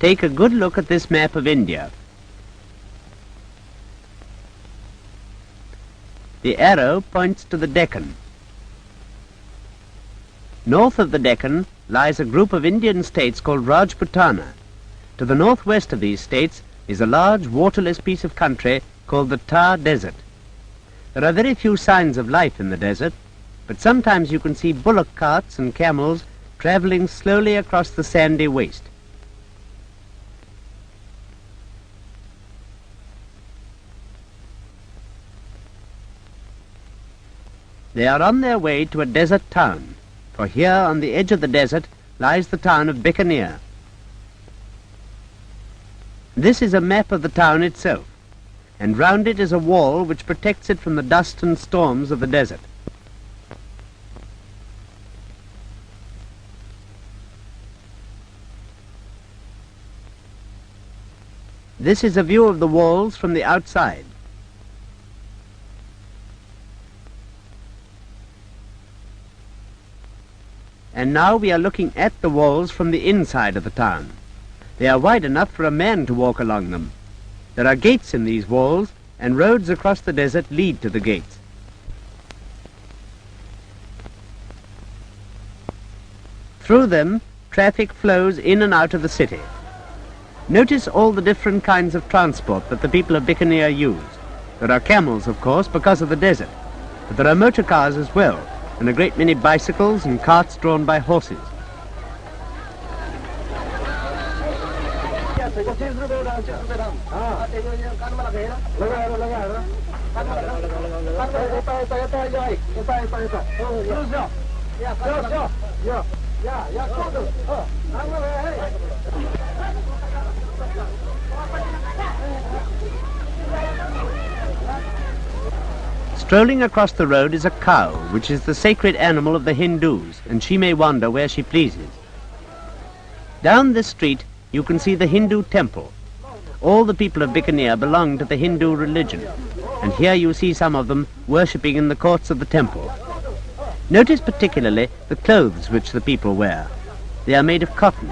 Take a good look at this map of India. The arrow points to the Deccan. North of the Deccan lies a group of Indian states called Rajputana. To the northwest of these states is a large waterless piece of country called the Thar Desert. There are very few signs of life in the desert, but sometimes you can see bullock carts and camels traveling slowly across the sandy waste. They are on their way to a desert town, for here on the edge of the desert lies the town of Bikaner. This is a map of the town itself, and round it is a wall which protects it from the dust and storms of the desert. This is a view of the walls from the outside. And now we are looking at the walls from the inside of the town. They are wide enough for a man to walk along them. There are gates in these walls, and roads across the desert lead to the gates. Through them, traffic flows in and out of the city. Notice all the different kinds of transport that the people of Bikaner use. There are camels, of course, because of the desert, but there are motor cars as well, and a great many bicycles and carts drawn by horses. Strolling across the road is a cow, which is the sacred animal of the Hindus, and she may wander where she pleases. Down this street you can see the Hindu temple. All the people of Bikaner belong to the Hindu religion, and here you see some of them worshipping in the courts of the temple. Notice particularly the clothes which the people wear. They are made of cotton,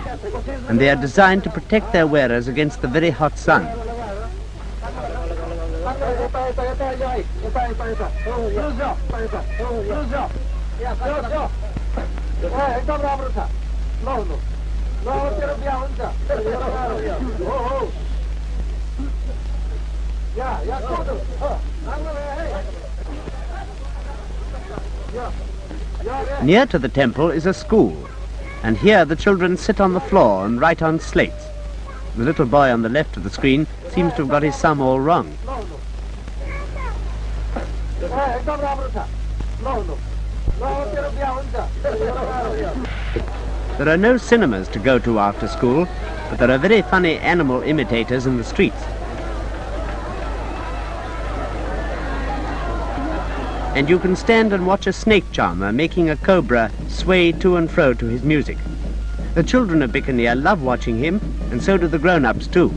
and they are designed to protect their wearers against the very hot sun. Near to the temple is a school, and here the children sit on the floor and write on slates. The little boy on the left of the screen seems to have got his sum all wrong. There are no cinemas to go to after school, but there are very funny animal imitators in the streets. And you can stand and watch a snake charmer making a cobra sway to and fro to his music. The children of Bikaner love watching him, and so do the grown-ups too.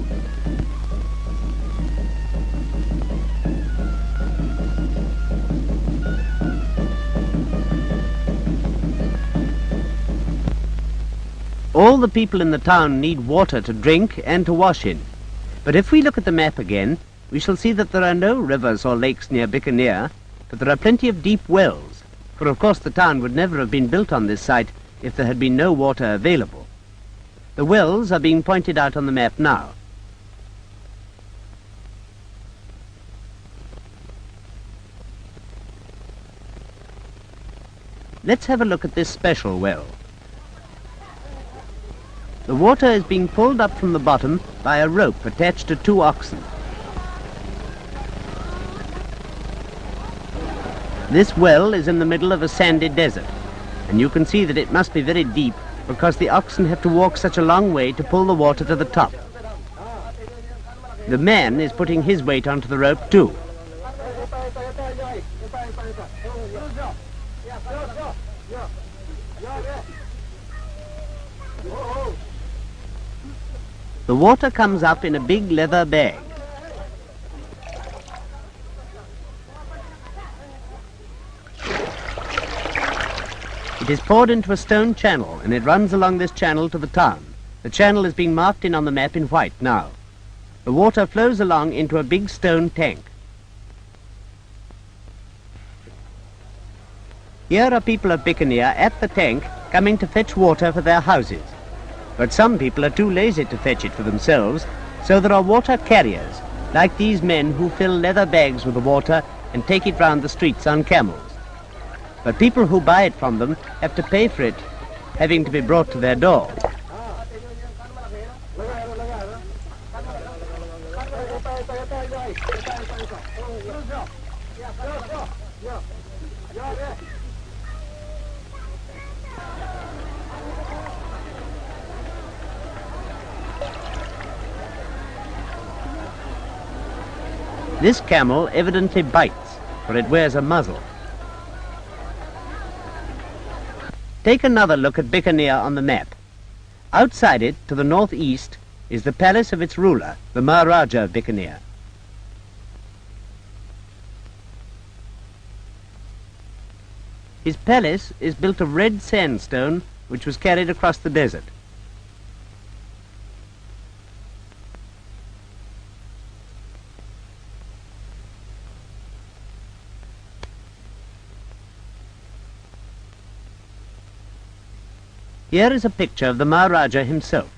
All the people in the town need water to drink and to wash in. But if we look at the map again, we shall see that there are no rivers or lakes near Bikaner, but there are plenty of deep wells, for of course the town would never have been built on this site if there had been no water available. The wells are being pointed out on the map now. Let's have a look at this special well. The water is being pulled up from the bottom by a rope attached to 2 oxen. This well is in the middle of a sandy desert, and you can see that it must be very deep because the oxen have to walk such a long way to pull the water to the top. The man is putting his weight onto the rope too. The water comes up in a big leather bag. It is poured into a stone channel, and it runs along this channel to the town. The channel is being marked in on the map in white now. The water flows along into a big stone tank. Here are people of Bikanir at the tank coming to fetch water for their houses. But some people are too lazy to fetch it for themselves, so there are water carriers, like these men who fill leather bags with the water and take it round the streets on camels. But people who buy it from them have to pay for it, having to be brought to their door. This camel evidently bites, for it wears a muzzle. Take another look at Bikanir on the map. Outside it, to the northeast, is the palace of its ruler, the Maharaja of Bikanir. His palace is built of red sandstone, which was carried across the desert. Here is a picture of the Maharaja himself.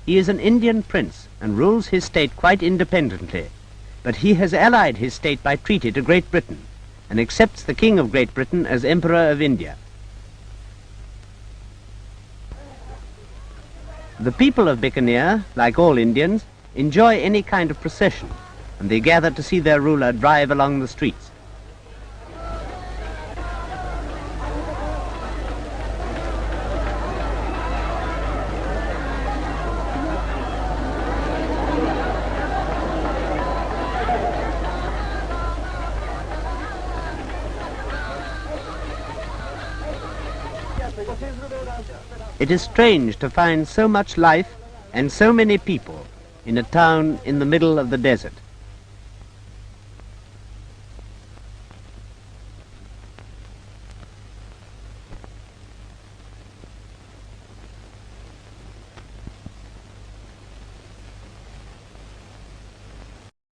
He is an Indian prince and rules his state quite independently, but he has allied his state by treaty to Great Britain and accepts the King of Great Britain as Emperor of India. The people of Bikanir, like all Indians, enjoy any kind of procession, and they gather to see their ruler drive along the streets. It is strange to find so much life and so many people in a town in the middle of the desert.